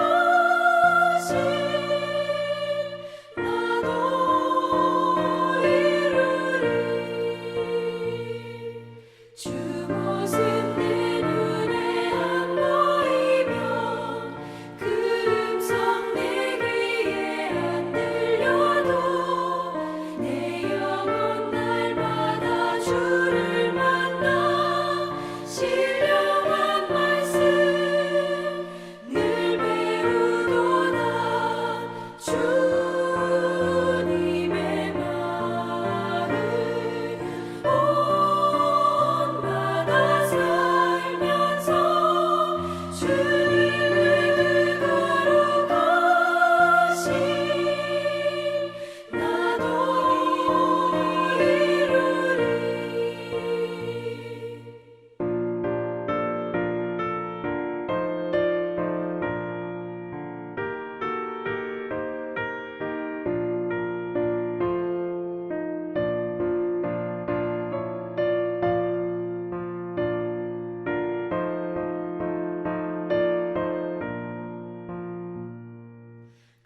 그거룩하신 나도 이루리. 주 모습 내 눈에 안 보이면 그 음성 내 귀에 안 들려도 내 영혼 날마다 주를 만나 신령한 말씀 늘 배우도다. 주님의 마음 본받아 살면서 주님의 그거룩하신 나도 이루리.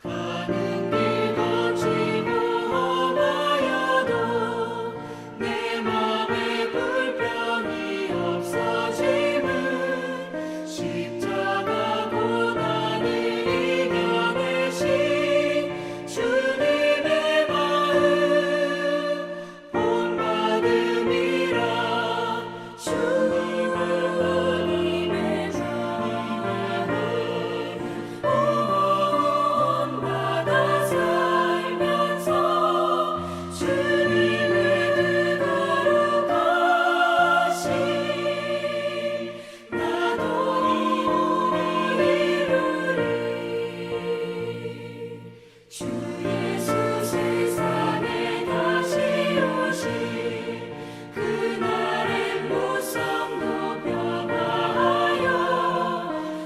가는 길 거치고 험하여도 내 맘에 불평이 없어짐은 십자가 고난을 이겨내신 주님의 마음 본받음이라. 주님의 본받아 살면서 주님의 그거룩하신 나도 이루리. 주 예수 세상에 다시 오실 그날의 무성도 변화하여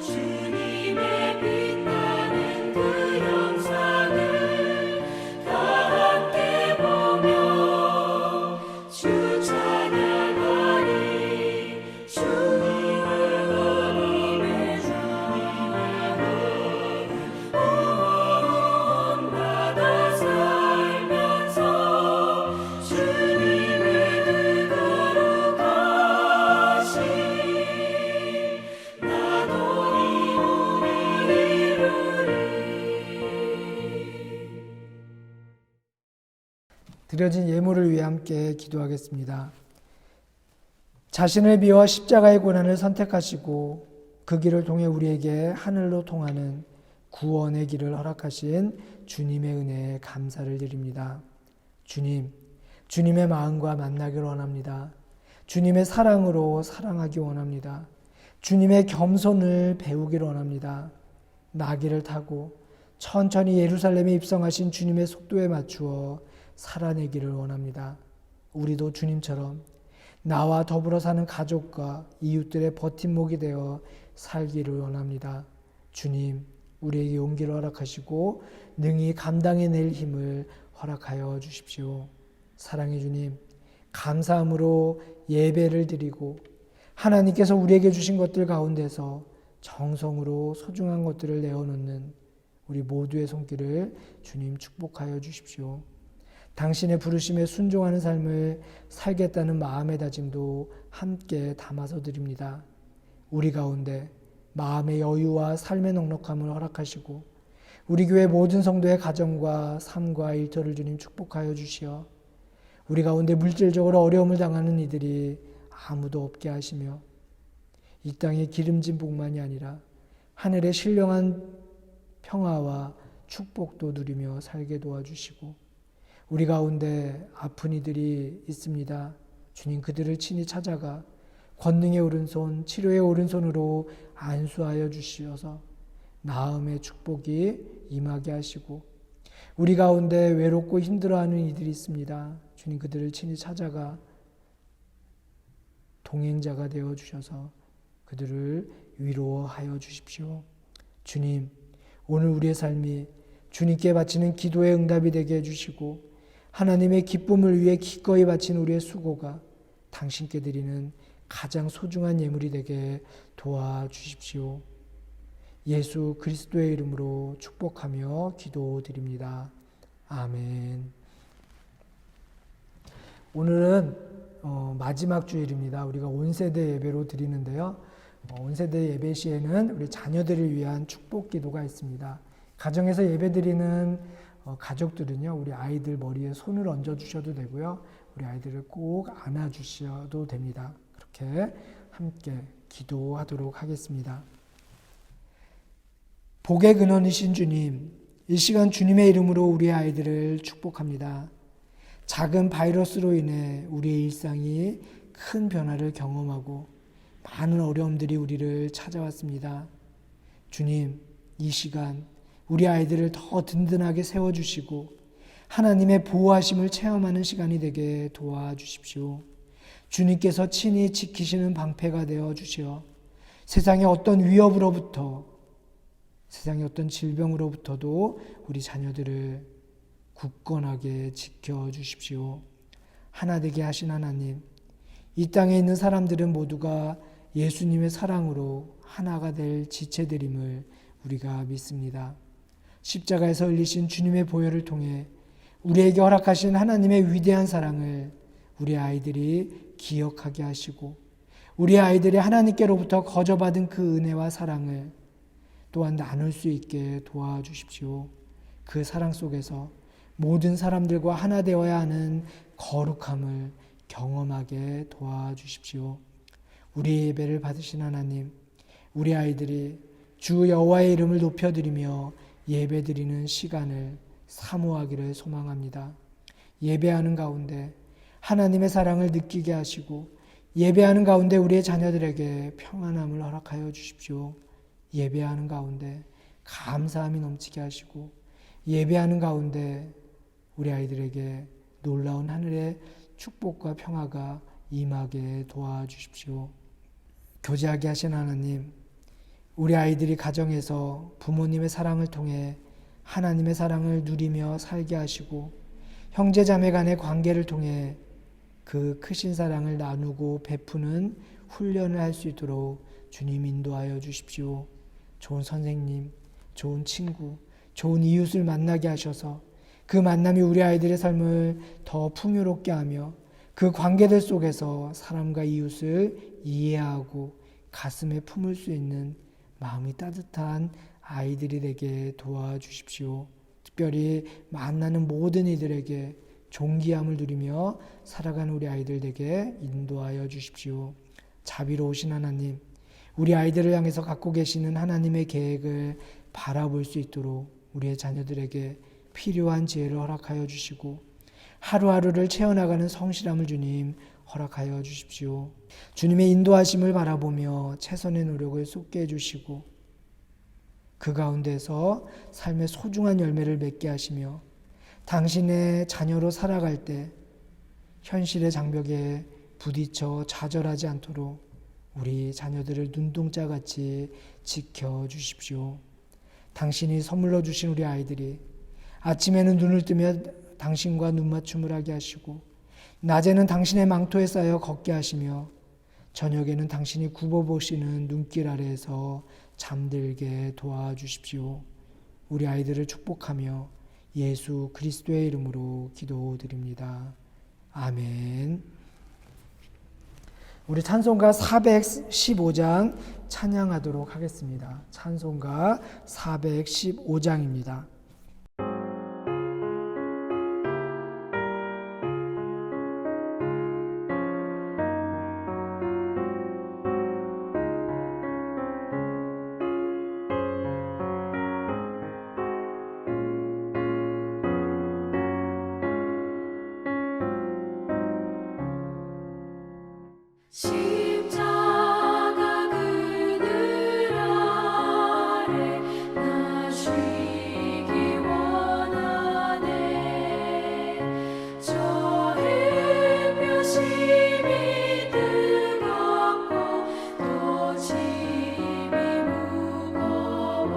주님의 빛나는 그 영상을 다 함께 보며 주 찬양하리. 주님의 본받아 살면서 주님의 그거룩하신 나도 이루리. 드려진 예물을 위해 함께 기도하겠습니다. 자신을 비워 십자가의 고난을 선택하시고 그 길을 통해 우리에게 하늘로 통하는 구원의 길을 허락하신 주님의 은혜에 감사를 드립니다. 주님, 주님의 마음과 만나기를 원합니다. 주님의 사랑으로 사랑하기 원합니다. 주님의 겸손을 배우기를 원합니다. 나귀를 타고 천천히 예루살렘에 입성하신 주님의 속도에 맞추어 살아내기를 원합니다. 우리도 주님처럼 나와 더불어 사는 가족과 이웃들의 버팀목이 되어 살기를 원합니다. 주님, 우리에게 용기를 허락하시고 능히 감당해낼 힘을 허락하여 주십시오. 사랑의 주님, 감사함으로 예배를 드리고 하나님께서 우리에게 주신 것들 가운데서 정성으로 소중한 것들을 내어놓는 우리 모두의 손길을 주님 축복하여 주십시오. 당신의 부르심에 순종하는 삶을 살겠다는 마음의 다짐도 함께 담아서 드립니다. 우리 가운데 마음의 여유와 삶의 넉넉함을 허락하시고 우리 교회 모든 성도의 가정과 삶과 일터를 주님 축복하여 주시어 우리 가운데 물질적으로 어려움을 당하는 이들이 아무도 없게 하시며 이 땅의 기름진 복만이 아니라 하늘의 신령한 평화와 축복도 누리며 살게 도와주시고 우리 가운데 아픈 이들이 있습니다. 주님 그들을 친히 찾아가 권능의 오른손, 치료의 오른손으로 안수하여 주시어서 나음의 축복이 임하게 하시고 우리 가운데 외롭고 힘들어하는 이들이 있습니다. 주님 그들을 친히 찾아가 동행자가 되어 주셔서 그들을 위로하여 주십시오. 주님, 오늘 우리의 삶이 주님께 바치는 기도의 응답이 되게 해주시고 하나님의 기쁨을 위해 기꺼이 바친 우리의 수고가 당신께 드리는 가장 소중한 예물이 되게 도와주십시오. 예수 그리스도의 이름으로 축복하며 기도드립니다. 아멘. 오늘은 마지막 주일입니다. 우리가 온세대 예배로 드리는데요. 온세대 예배 시에는 우리 자녀들을 위한 축복 기도가 있습니다. 가정에서 예배 드리는 가족들은요, 우리 아이들 머리에 손을 얹어 주셔도 되고요. 우리 아이들을 꼭 안아 주셔도 됩니다. 그렇게 함께 기도하도록 하겠습니다. 복의 근원이신 주님, 이 시간 주님의 이름으로 우리의 아이들을 축복합니다. 작은 바이러스로 인해 우리의 일상이 큰 변화를 경험하고 많은 어려움들이 우리를 찾아왔습니다. 주님, 이 시간 우리 아이들을 더 든든하게 세워주시고 하나님의 보호하심을 체험하는 시간이 되게 도와주십시오. 주님께서 친히 지키시는 방패가 되어 주시어 세상의 어떤 위협으로부터, 세상의 어떤 질병으로부터도 우리 자녀들을 굳건하게 지켜주십시오. 하나 되게 하신 하나님, 이 땅에 있는 사람들은 모두가 예수님의 사랑으로 하나가 될 지체들임을 우리가 믿습니다. 십자가에서 흘리신 주님의 보혈을 통해 우리에게 허락하신 하나님의 위대한 사랑을 우리 아이들이 기억하게 하시고 우리 아이들이 하나님께로부터 거저받은 그 은혜와 사랑을 또한 나눌 수 있게 도와주십시오. 그 사랑 속에서 모든 사람들과 하나 되어야 하는 거룩함을 경험하게 도와주십시오. 우리의 예배를 받으신 하나님, 우리 아이들이 주 여호와의 이름을 높여드리며 예배드리는 시간을 사모하기를 소망합니다. 예배하는 가운데 하나님의 사랑을 느끼게 하시고 예배하는 가운데 우리의 자녀들에게 평안함을 허락하여 주십시오. 예배하는 가운데 감사함이 넘치게 하시고 예배하는 가운데 우리 아이들에게 놀라운 하늘의 축복과 평화가 임하게 도와주십시오. 교제하게 하신 하나님, 우리 아이들이 가정에서 부모님의 사랑을 통해 하나님의 사랑을 누리며 살게 하시고 형제 자매 간의 관계를 통해 그 크신 사랑을 나누고 베푸는 훈련을 할 수 있도록 주님 인도하여 주십시오. 좋은 선생님, 좋은 친구, 좋은 이웃을 만나게 하셔서 그 만남이 우리 아이들의 삶을 더 풍요롭게 하며 그 관계들 속에서 사람과 이웃을 이해하고 가슴에 품을 수 있는 마음이 따뜻한 아이들이 되게 도와주십시오. 특별히 만나는 모든 이들에게 존귀함을 누리며 살아가는 우리 아이들 되게 인도하여 주십시오. 자비로우신 하나님, 우리 아이들을 향해서 갖고 계시는 하나님의 계획을 바라볼 수 있도록 우리의 자녀들에게 필요한 지혜를 허락하여 주시고 하루하루를 채워나가는 성실함을 주님 허락하여 주십시오. 주님의 인도하심을 바라보며 최선의 노력을 쏟게 해주시고 그 가운데서 삶의 소중한 열매를 맺게 하시며 당신의 자녀로 살아갈 때 현실의 장벽에 부딪혀 좌절하지 않도록 우리 자녀들을 눈동자같이 지켜주십시오. 당신이 선물로 주신 우리 아이들이 아침에는 눈을 뜨며 당신과 눈맞춤을 하게 하시고 낮에는 당신의 망토에 쌓여 걷게 하시며 저녁에는 당신이 굽어보시는 눈길 아래에서 잠들게 도와주십시오. 우리 아이들을 축복하며 예수 그리스도의 이름으로 기도드립니다. 아멘. 우리 찬송가 415장 찬양하도록 하겠습니다. 찬송가 415장입니다. 십자가 그늘 아래 나 쉬기 원하네. 저 햇볕이 뜨겁고 또 짐이 무거워.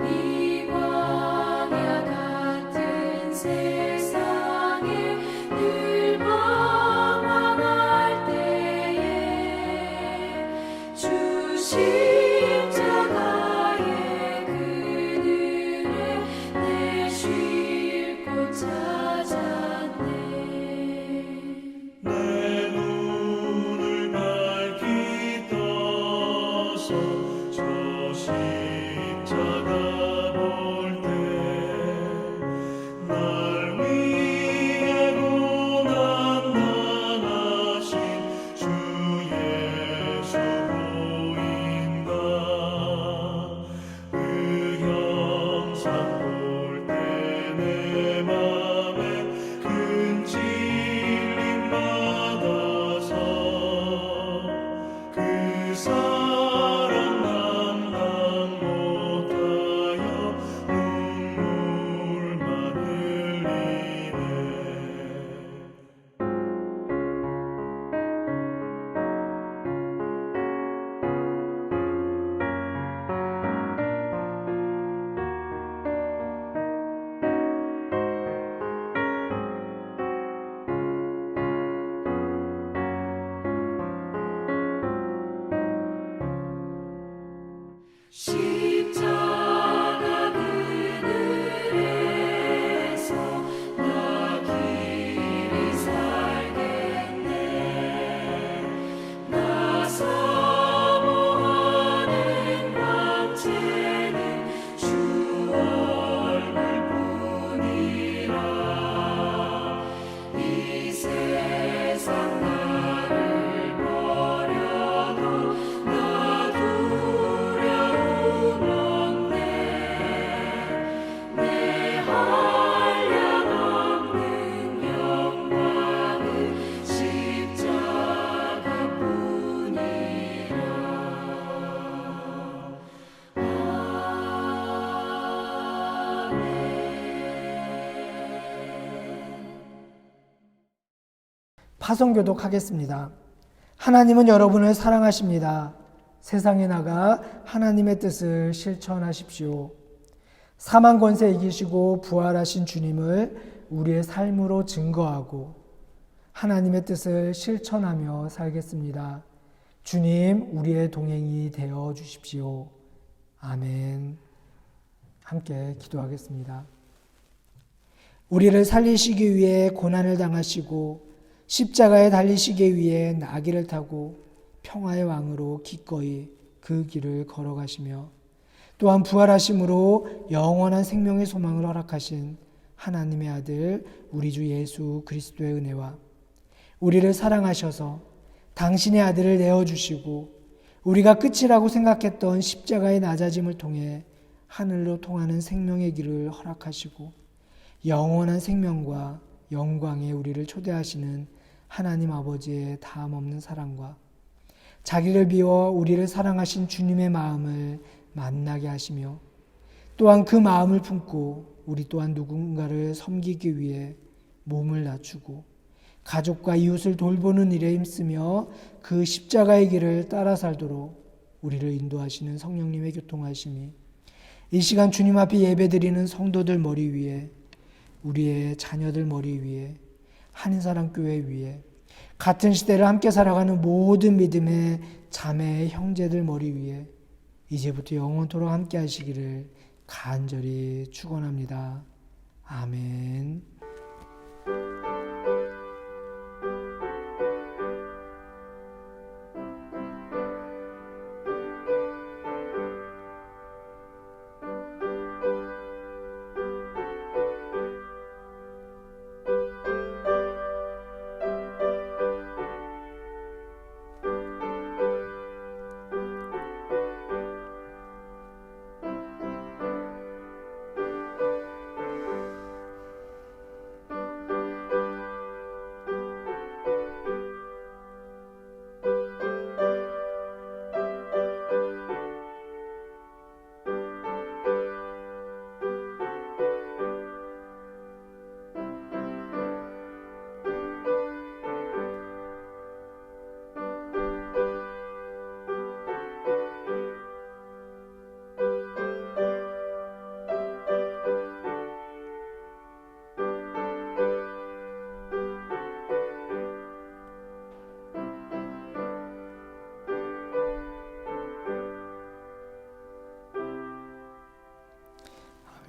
이 광야 같은 세상에 늘 방황할 때에 주 십자가의 그늘에 내 쉴 곳 찾았네. 내 눈을 밝히 떠서 저 십자가 볼 때 날 위해 고난당하신 주 예수 보인다. 그 형상 볼 때 내 맘에 큰 찔림 받아서 그 사랑 감당 못하여 눈물만 흘리네. 십자가 그늘에서 나 길이 살겠네. 나 사모하는 광채는 주 얼굴뿐이라. 이 세상 나를 버려도 나 두려움 없네. 내 한량없는 영광은 십자가뿐이라. 파송교독 하겠습니다. 하나님은 여러분을 사랑하십니다. 세상에 나가 하나님의 뜻을 실천하십시오. 사망 권세 이기시고 부활하신 주님을 우리의 삶으로 증거하고 하나님의 뜻을 실천하며 살겠습니다. 주님, 우리의 동행이 되어 주십시오. 아멘. 함께 기도하겠습니다. 우리를 살리시기 위해 고난을 당하시고 십자가에 달리시기 위해 나귀를 타고 평화의 왕으로 기꺼이 그 길을 걸어가시며 또한 부활하심으로 영원한 생명의 소망을 허락하신 하나님의 아들 우리 주 예수 그리스도의 은혜와 우리를 사랑하셔서 당신의 아들을 내어주시고 우리가 끝이라고 생각했던 십자가의 낮아짐을 통해 하늘로 통하는 생명의 길을 허락하시고 영원한 생명과 영광에 우리를 초대하시는 하나님 아버지의 다함없는 사랑과 자기를 비워 우리를 사랑하신 주님의 마음을 만나게 하시며 또한 그 마음을 품고 우리 또한 누군가를 섬기기 위해 몸을 낮추고 가족과 이웃을 돌보는 일에 힘쓰며 그 십자가의 길을 따라 살도록 우리를 인도하시는 성령님의 교통하심이 이 시간 주님 앞에 예배드리는 성도들 머리 위에 우리의 자녀들 머리 위에 한인사랑교회 위에 같은 시대를 함께 살아가는 모든 믿음의 자매 형제들 머리 위에 이제부터 영원토록 함께 하시기를 간절히 축원합니다. 아멘.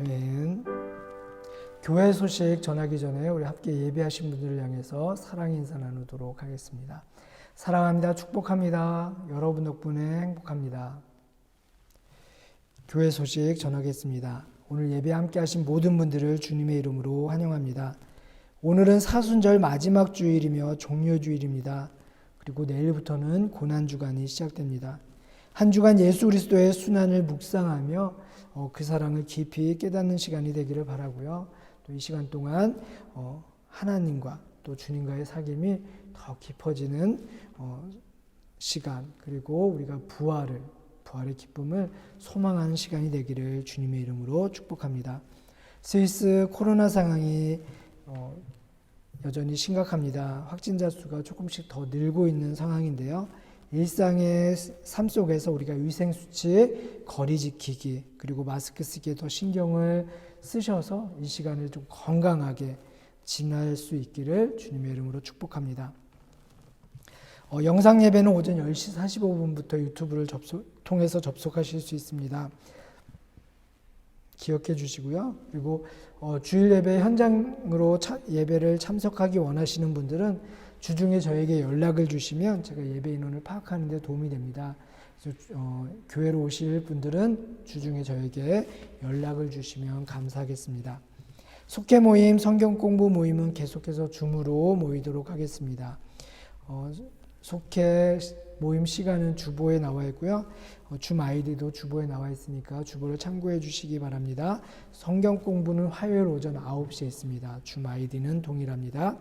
아멘. 교회 소식 전하기 전에 우리 함께 예배하신 분들을 향해서 사랑의 인사 나누도록 하겠습니다. 사랑합니다. 축복합니다. 여러분 덕분에 행복합니다. 교회 소식 전하겠습니다. 오늘 예배 함께 하신 모든 분들을 주님의 이름으로 환영합니다. 오늘은 사순절 마지막 주일이며 종료주일입니다. 그리고 내일부터는 고난주간이 시작됩니다. 한 주간 예수 그리스도의 순환을 묵상하며 그 사랑을 깊이 깨닫는 시간이 되기를 바라고요. 또 이 시간 동안 하나님과 또 주님과의 사귐이 더 깊어지는 시간, 그리고 우리가 부활의 기쁨을 소망하는 시간이 되기를 주님의 이름으로 축복합니다. 스위스 코로나 상황이 여전히 심각합니다. 확진자 수가 조금씩 더 늘고 있는 상황인데요. 일상의 삶 속에서 우리가 위생수칙, 거리 지키기, 그리고 마스크 쓰기에 더 신경을 쓰셔서 이 시간을 좀 건강하게 지날 수 있기를 주님의 이름으로 축복합니다. 영상 예배는 오전 10시 45분부터 유튜브를 통해서 접속하실 수 있습니다. 기억해 주시고요. 그리고 주일 예배 현장으로 예배를 참석하기 원하시는 분들은 주중에 저에게 연락을 주시면 제가 예배 인원을 파악하는 데 도움이 됩니다. 그래서 교회로 오실 분들은 주중에 저에게 연락을 주시면 감사하겠습니다. 속회 모임, 성경 공부 모임은 계속해서 줌으로 모이도록 하겠습니다. 속회 모임 시간은 주보에 나와 있고요. 줌 아이디도 주보에 나와 있으니까 주보를 참고해 주시기 바랍니다. 성경 공부는 화요일 오전 9시에 있습니다. 줌 아이디는 동일합니다.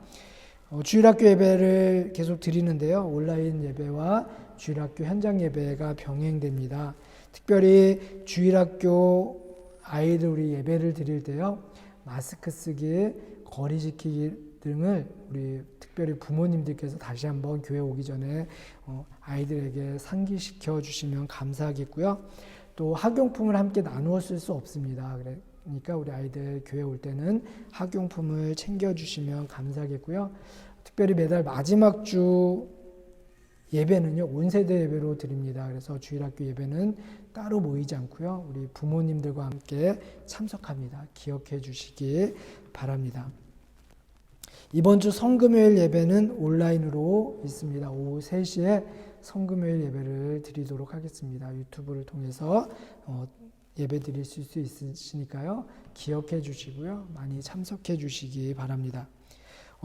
주일학교 예배를 계속 드리는데요. 온라인 예배와 주일학교 현장 예배가 병행됩니다. 특별히 주일학교 아이들 우리 예배를 드릴 때요. 마스크 쓰기, 거리 지키기 등을 우리 특별히 부모님들께서 다시 한번 교회 오기 전에 아이들에게 상기시켜 주시면 감사하겠고요. 또 학용품을 함께 나누어 쓸 수 없습니다. 그러니까 우리 아이들 교회 올 때는 학용품을 챙겨주시면 감사하겠고요. 특별히 매달 마지막 주 예배는요, 온 세대 예배로 드립니다. 그래서 주일학교 예배는 따로 모이지 않고요, 우리 부모님들과 함께 참석합니다. 기억해 주시기 바랍니다. 이번 주 성금요일 예배는 온라인으로 있습니다. 오후 3시에 성금요일 예배를 드리도록 하겠습니다. 유튜브를 통해서 예배 드릴 수 있으시니까요. 기억해 주시고요. 많이 참석해 주시기 바랍니다.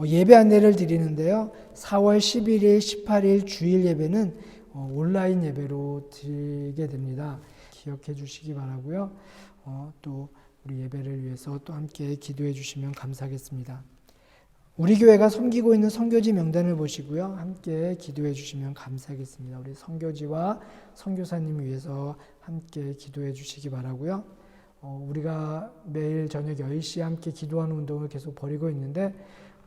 예배 안내를 드리는데요. 4월 11일, 18일 주일 예배는 온라인 예배로 드리게 됩니다. 기억해 주시기 바라고요. 또 우리 예배를 위해서 또 함께 기도해 주시면 감사하겠습니다. 우리 교회가 섬기고 있는 선교지 명단을 보시고요. 함께 기도해 주시면 감사하겠습니다. 우리 선교지와 선교사님 위해서 함께 기도해 주시기 바라고요. 우리가 매일 저녁 10시에 함께 기도하는 운동을 계속 벌이고 있는데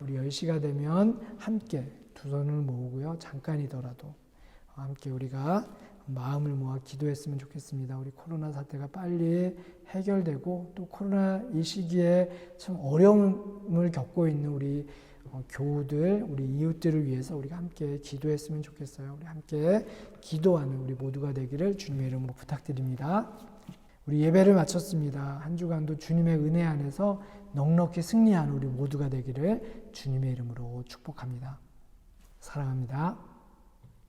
우리 10시가 되면 함께 두 손을 모으고요. 잠깐이더라도 함께 우리가 마음을 모아 기도했으면 좋겠습니다. 우리 코로나 사태가 빨리 해결되고 또 코로나 이 시기에 참 어려움을 겪고 있는 우리 교우들, 우리 이웃들을 위해서 우리가 함께 기도했으면 좋겠어요. 우리 함께 기도하는 우리 모두가 되기를 주님의 이름으로 부탁드립니다. 우리 예배를 마쳤습니다. 한 주간도 주님의 은혜 안에서 넉넉히 승리하는 우리 모두가 되기를 주님의 이름으로 축복합니다. 사랑합니다.